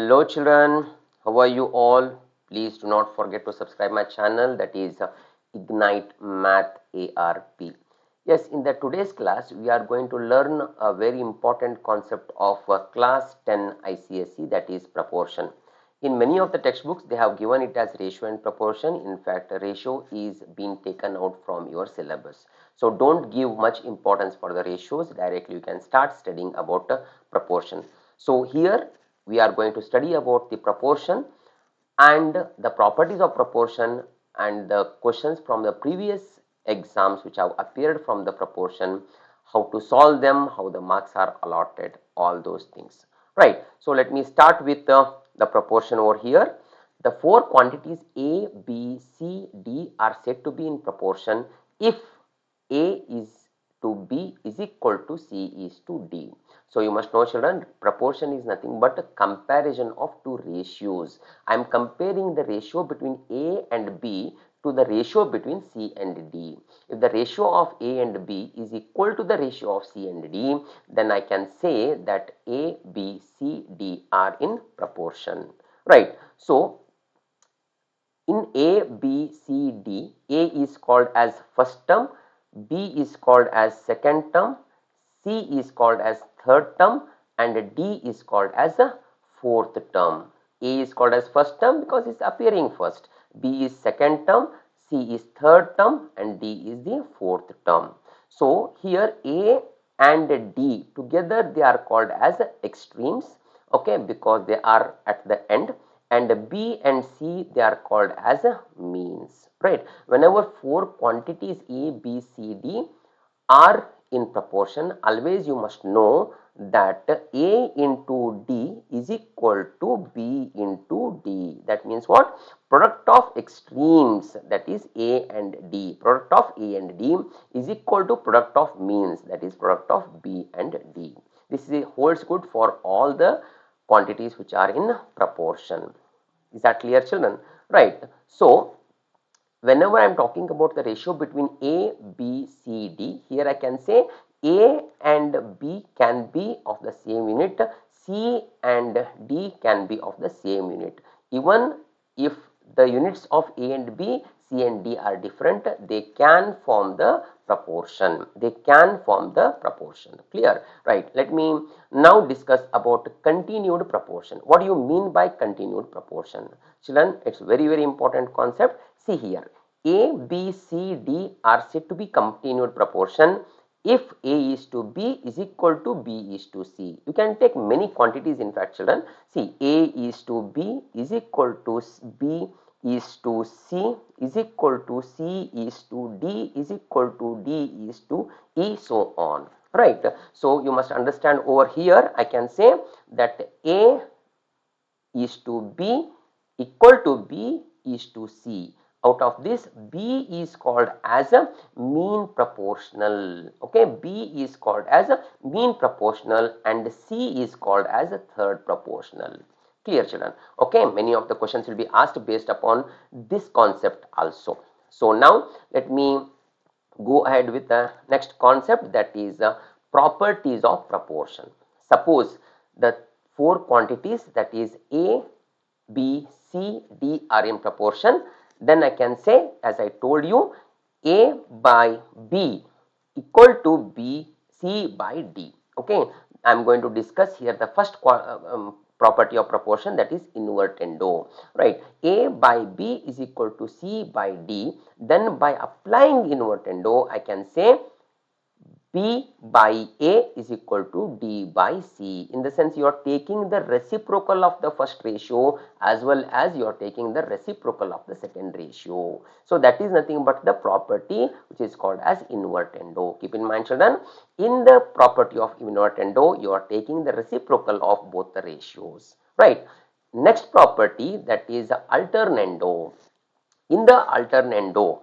Hello children, how are you all? Please do not forget to subscribe my channel, that is Ignite Math ARP. Yes, in the today's class we are going to learn a very important concept of class 10 ICSE, that is proportion. In many of the textbooks they have given it as ratio and proportion. In fact, ratio is being taken out from your syllabus. So don't give much importance for the ratios, directly you can start studying about proportion. So here we are going to study about the proportion and the properties of proportion and the questions from the previous exams which have appeared from the proportion, how to solve them, how the marks are allotted, all those things, right? So let me start with the proportion over here. The four quantities A, B, C, D are said to be in proportion if A is to B is equal to C is to D. So you must know children, proportion is nothing but a comparison of two ratios. I am comparing the ratio between A and B to the ratio between C and D. If the ratio of A and B is equal to the ratio of C and D, then I can say that A, B, C, D are in proportion, right? So in A, B, C, D, A is called as first term, B is called as second term, C is called as third term, and D is called as a fourth term. A is called as first term because it's appearing first, B is second term, C is third term, and D is the fourth term. So here A and D together they are called as extremes, okay, because they are at the end, and B and C they are called as means, right? Whenever four quantities A, B, C, D are in proportion, always you must know that A into D is equal to B into D. That means what? Product of extremes, that is A and D. Product of A and D is equal to product of means, that is product of B and D. This holds good for all the quantities which are in proportion. Is that clear children? Right. So whenever I am talking about the ratio between A, B, C, D, here I can say A and B can be of the same unit, C and D can be of the same unit. Even if the units of A and B, C and D are different, they can form the proportion. They can form the proportion. Clear? Right. Let me now discuss about continued proportion. What do you mean by continued proportion? Children, it's very important concept. See here, A, B, C, D are said to be continued proportion if A is to B is equal to B is to C. You can take many quantities in fact children. See, A is to B is equal to B is to C is equal to C is to D is equal to D is to E, so on, right? So you must understand over here I can say that A is to B equal to B is to C. Out of this, B is called as a mean proportional. Okay, B is called as a mean proportional and C is called as a third proportional. Clear children? Okay, many of the questions will be asked based upon this concept also. So now let me go ahead with the next concept, that is properties of proportion. Suppose the four quantities, that is A, B, C, D are in proportion, then I can say, as I told you, A by B equal to B, C by D. Okay, I am going to discuss here the first property of proportion, that is invertendo, right? A by B is equal to C by D. Then by applying invertendo, I can say B by A is equal to D by C. In the sense, you are taking the reciprocal of the first ratio as well as you are taking the reciprocal of the second ratio. So that is nothing but the property which is called as invertendo. Keep in mind children, in the property of invertendo, you are taking the reciprocal of both the ratios, right? Next property, that is alternando. In the alternando,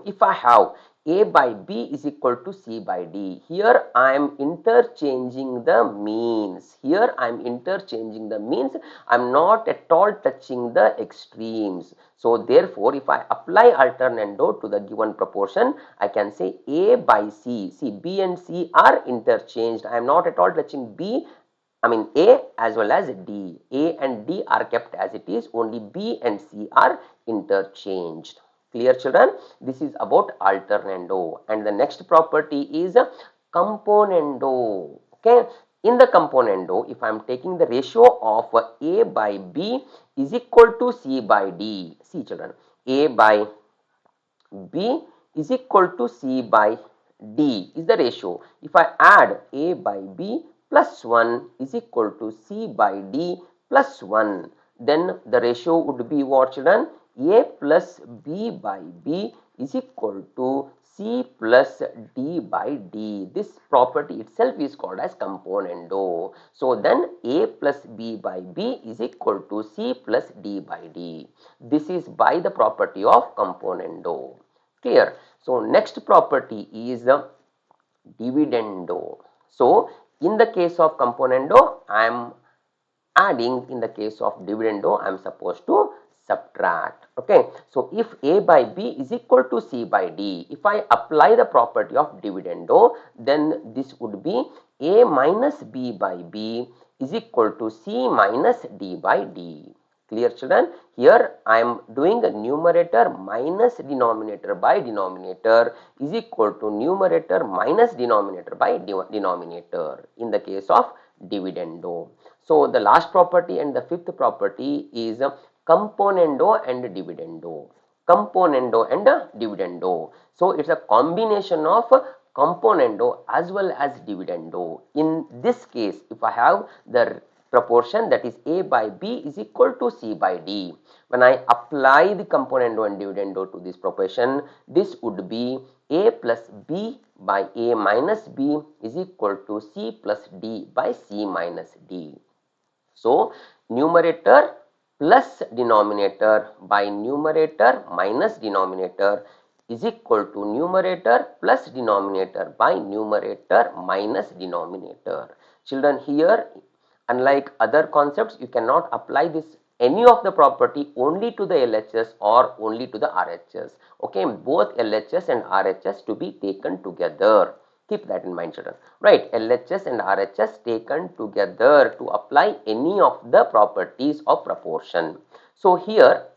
if I have A by B is equal to C by D, here I am interchanging the means. I am not at all touching the extremes. So therefore, if I apply alternando to the given proportion, I can say A by C. See, B and C are interchanged. I am not at all touching B I mean A as well as D. A and D are kept as it is, only B and C are interchanged. Clear children? This is about alternando. And the next property is componendo. Okay. In the componendo, if I am taking the ratio of A by B is equal to C by D. See children, A by B is equal to C by D is the ratio. If I add A by B plus 1 is equal to C by D plus 1, then the ratio would be what children? A plus B by B is equal to C plus D by D. This property itself is called as componendo. So then A plus B by B is equal to C plus D by D. This is by the property of componendo. Clear? So next property is dividendo. So in the case of componendo, I am adding. In the case of dividendo, I am supposed to subtract. Okay. So if A by B is equal to C by D, if I apply the property of dividendo, then this would be A minus B by B is equal to C minus D by D. Clear children? Here I am doing a numerator minus denominator by denominator is equal to numerator minus denominator by denominator in the case of dividendo. So the last property and the fifth property is componendo and dividendo. Componendo and dividendo. So it's a combination of componendo as well as dividendo. In this case, if I have the proportion, that is A by B is equal to C by D. When I apply the componendo and dividendo to this proportion, this would be A plus B by A minus B is equal to C plus D by C minus D. So numerator plus denominator by numerator minus denominator is equal to numerator plus denominator by numerator minus denominator. Children, here unlike other concepts, you cannot apply this any of the property only to the LHS or only to the RHS. Okay, both LHS and RHS to be taken together. Keep that in mind, children. Right, LHS and RHS taken together to apply any of the properties of proportion. So here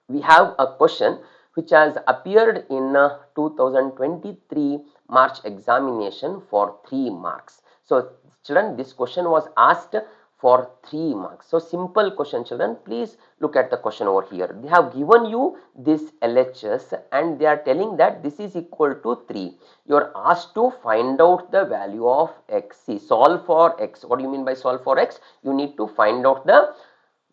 we have a question which has appeared in 2023 March examination for 3 marks. So children, this question was asked for 3 marks. So simple question, children. Please look at the question over here. They have given you this LHS and they are telling that this is equal to 3. You are asked to find out the value of x. See, solve for x. What do you mean by solve for x? You need to find out the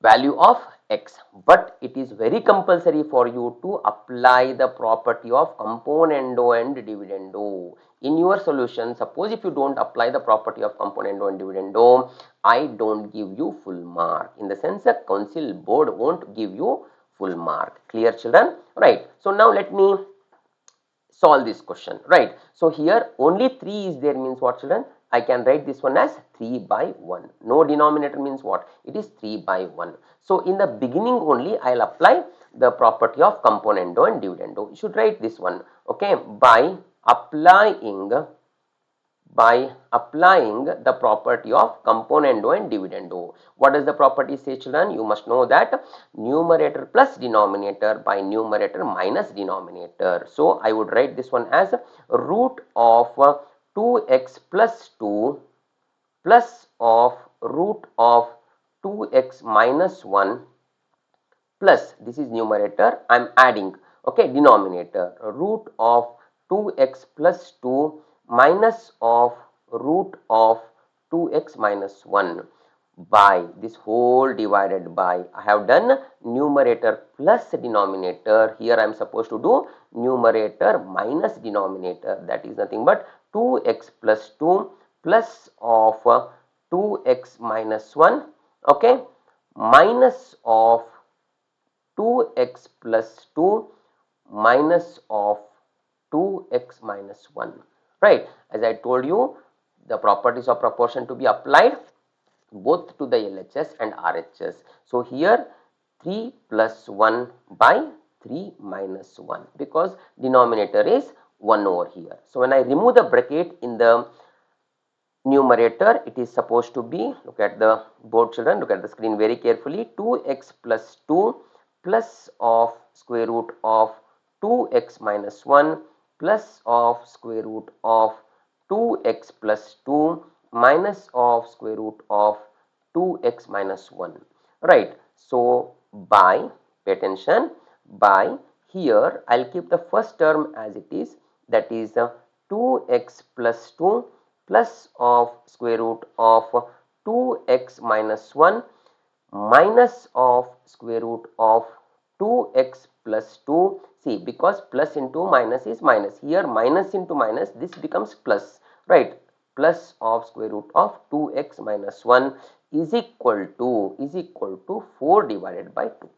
value of x, but it is very compulsory for you to apply the property of componendo and dividendo in your solution. Suppose if you don't apply the property of componendo and dividendo, I don't give you full mark. In the sense that council board won't give you full mark. Clear children? Right. So now let me solve this question. Right. So here only 3 is there, means what children? I can write this one as 3 by 1. No denominator means what? It is 3 by 1. So in the beginning only I will apply the property of componendo and dividendo. You should write this one. Okay. By applying the property of componendo and dividendo. What does the property say, children? You must know that numerator plus denominator by numerator minus denominator. So I would write this one as root of 2x plus 2 plus of root of 2x minus 1 plus, this is numerator, I am adding, okay, denominator, root of 2x plus 2 minus of root of 2x minus 1 by this whole divided by, I have done numerator plus denominator. Here I am supposed to do numerator minus denominator, that is nothing but 2x plus 2 plus of 2x minus 1, okay, minus of 2x plus 2 minus of 2x minus 1. Right. As I told you, the properties of proportion to be applied both to the LHS and RHS. So here 3 plus 1 by 3 minus 1, because denominator is 1 over here. So when I remove the bracket in the numerator, it is supposed to be, look at the board children, look at the screen very carefully, 2x plus 2 plus of square root of 2x minus 1 plus of square root of 2x plus 2 minus of square root of 2x minus 1, right. So by, pay attention, by, here I'll keep the first term as it is, that is 2x plus 2 plus of square root of 2x minus 1 minus of square root of 2x plus 2. See, because plus into minus is minus, here minus into minus, this becomes plus, right, plus of square root of 2x minus 1 is equal to 4 divided by 2.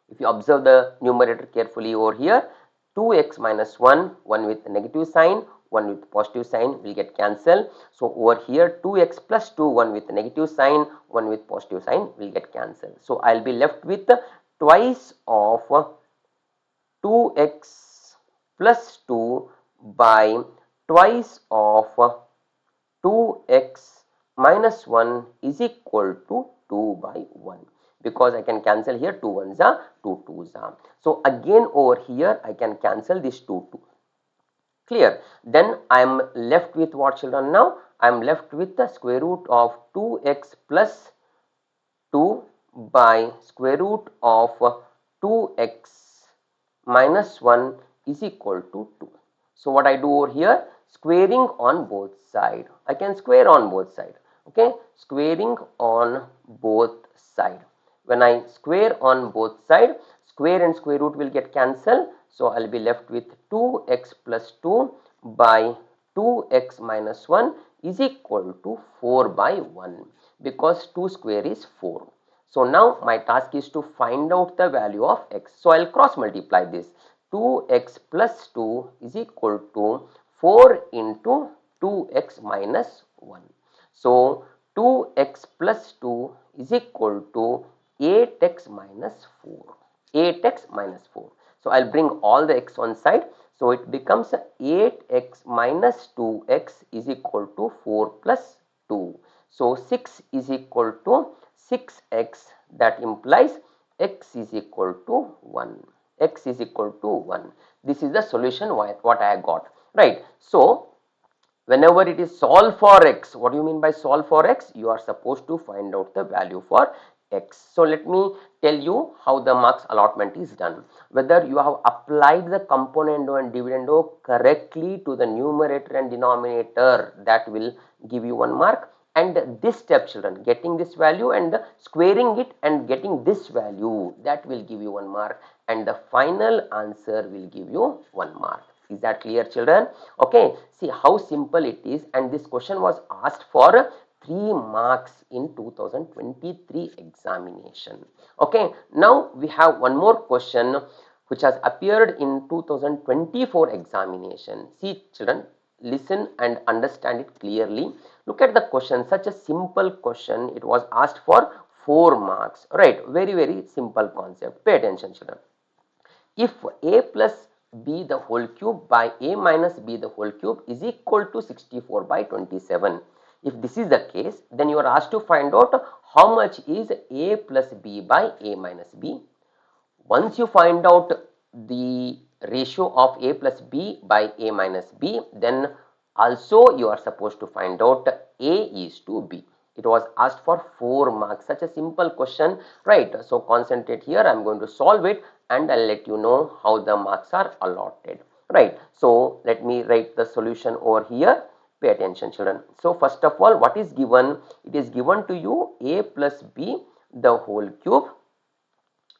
If you observe the numerator carefully over here, 2x minus 1, one with negative sign, one with positive sign will get cancelled. So over here 2x plus 2, one with negative sign, one with positive sign will get cancelled. So I'll be left with twice of 2x plus 2 by twice of 2x minus 1 is equal to 2 by 1, because I can cancel here 2 ones are 2 twos are. So again over here I can cancel this 2 2. Clear? Then I am left with what, children? Now I am left with the square root of 2x plus 2 by square root of 2x minus 1 is equal to 2. So what I do over here, squaring on both side. I can square on both side. Okay, squaring on both side. When I square on both side, square and square root will get cancelled. So I'll be left with 2x plus 2 by 2x minus 1 is equal to 4 by 1, because 2 square is 4. So now my task is to find out the value of x. So I'll cross multiply this. 2x plus 2 is equal to 4 into 2x minus 1. So 2x plus 2 is equal to 8x minus 4. 8x minus 4. So I'll bring all the x on side. So it becomes 8x minus 2x is equal to 4 plus 2. So 6 is equal to 6x, that implies x is equal to 1. X is equal to 1. This is the solution what I got, right. So whenever it is solve for x, what do you mean by solve for x? You are supposed to find out the value for x. So let me tell you how the marks allotment is done. Whether you have applied the componendo and dividendo correctly to the numerator and denominator, that will give you 1 mark. And this step, children, getting this value and squaring it and getting this value, that will give you 1 mark. And the final answer will give you 1 mark. Is that clear, children? Okay, see how simple it is. And this question was asked for 3 marks in 2023 examination. Okay, now we have one more question which has appeared in 2024 examination. See, children, listen and understand it clearly. Look at the question, such a simple question. It was asked for 4 marks, right? Very, very simple concept. Pay attention, children. If a plus b the whole cube by a minus b the whole cube is equal to 64 by 27. If this is the case, then you are asked to find out how much is a plus b by a minus b. Once you find out the ratio of a plus b by a minus b, then also you are supposed to find out a is to b. It was asked for 4 marks, such a simple question, right? So concentrate here. I'm going to solve it and I'll let you know how the marks are allotted, right? So let me write the solution over here. Pay attention, children. So first of all, what is given? It is given to you a plus b the whole cube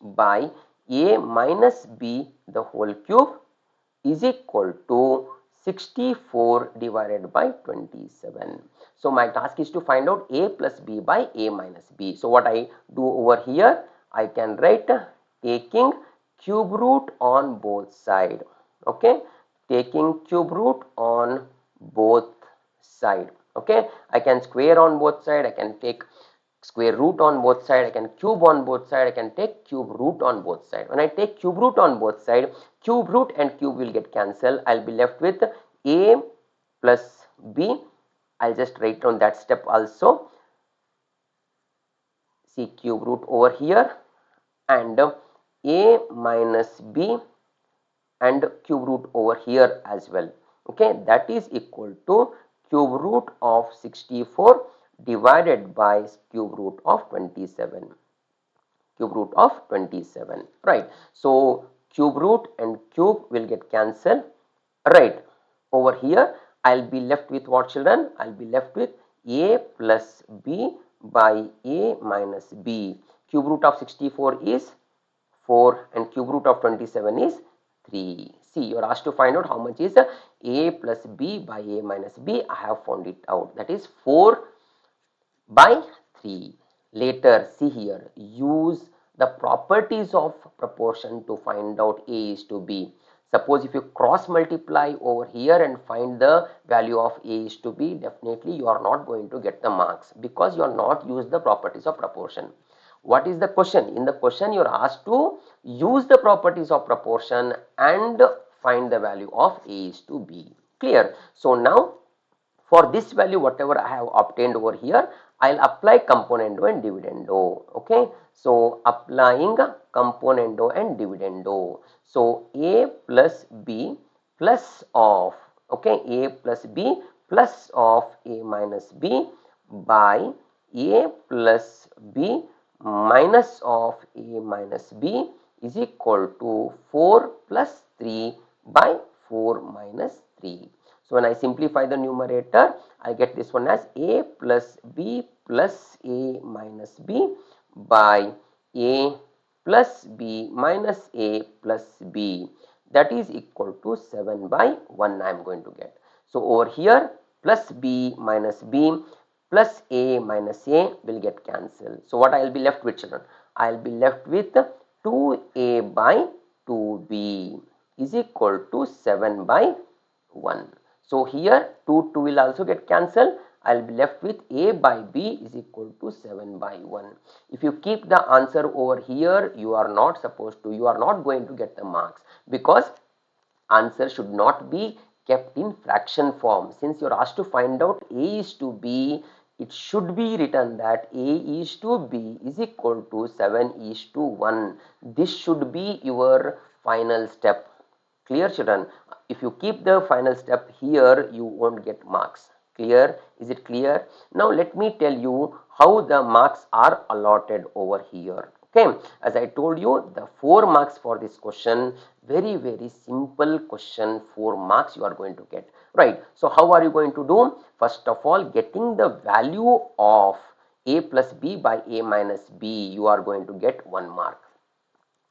by a minus b the whole cube is equal to 64 divided by 27. So my task is to find out a plus b by a minus b. So what I do over here, I can write taking cube root on both side. Okay, taking cube root on both side. Okay, I can square on both side, I can take square root on both side, I can cube on both side, I can take cube root on both side. When I take cube root on both side, cube root and cube will get cancelled. I'll be left with a plus b I'll just write down that step also. See cube root over here, and a minus b and cube root over here as well. Okay, that is equal to cube root of 64 divided by cube root of 27. Cube root of 27, right? So cube root and cube will get cancelled, right? Over here I'll be left with what, children? I'll be left with a plus b by a minus b. Cube root of 64 is 4 and cube root of 27 is 3. See, you are asked to find out how much is a plus b by a minus b. I have found it out. That is 4 by 3. Later, see here, use the properties of proportion to find out a is to b. Suppose if you cross multiply over here and find the value of a is to b, definitely you are not going to get the marks because you are not used the properties of proportion. What is the question? In the question, you are asked to use the properties of proportion and find the value of a is to b. Clear? So now, for this value, whatever I have obtained over here, I'll apply componendo and dividendo. Okay, so applying componendo and dividendo. So a plus b plus of, okay, a plus b plus of a minus b by a plus b minus of a minus b is equal to 4 plus 3 by 4 minus 3. So when I simplify the numerator, I get this one as a plus b plus a minus b by a plus b minus a plus b, that is equal to 7 by 1 I am going to get. So over here plus b minus b plus a minus a will get cancelled. So what I will be left with, children? I will be left with 2a by 2b is equal to 7 by 1. So here 2 will also get cancelled. I will be left with a by b is equal to 7 by 1. If you keep the answer over here, you are not going to get the marks because answer should not be kept in fraction form. Since you are asked to find out a is to b, it should be written that a is to b is equal to 7 is to 1. This should be your final step. Clear, children? If you keep the final step here, you won't get marks. Clear? Is it clear? Now let me tell you how the marks are allotted over here. Okay, as I told you, the 4 marks for this question, very simple question, 4 marks you are going to get, right? So how are you going to do? First of all, getting the value of a plus b by a minus b, you are going to get 1 mark.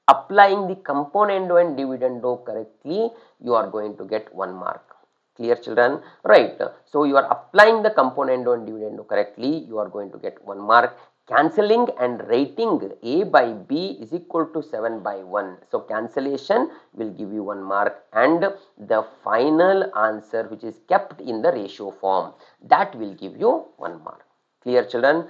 Applying the componendo and dividendo correctly, you are going to get 1 mark. Clear, children? Right. So you are applying the componendo and dividendo correctly, you are going to get 1 mark. Cancelling and writing a by b is equal to 7 by 1. So cancellation will give you 1 mark, and the final answer which is kept in the ratio form, that will give you 1 mark. Clear, children?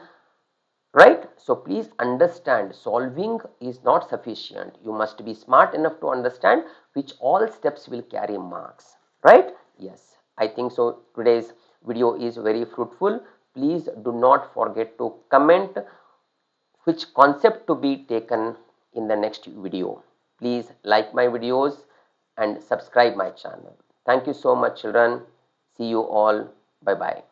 Right? So please understand, solving is not sufficient. You must be smart enough to understand which all steps will carry marks. Right? Yes, I think so. Today's video is very fruitful. Please do not forget to comment which concept to be taken in the next video. Please like my videos and subscribe my channel. Thank you so much, children. See you all. Bye bye.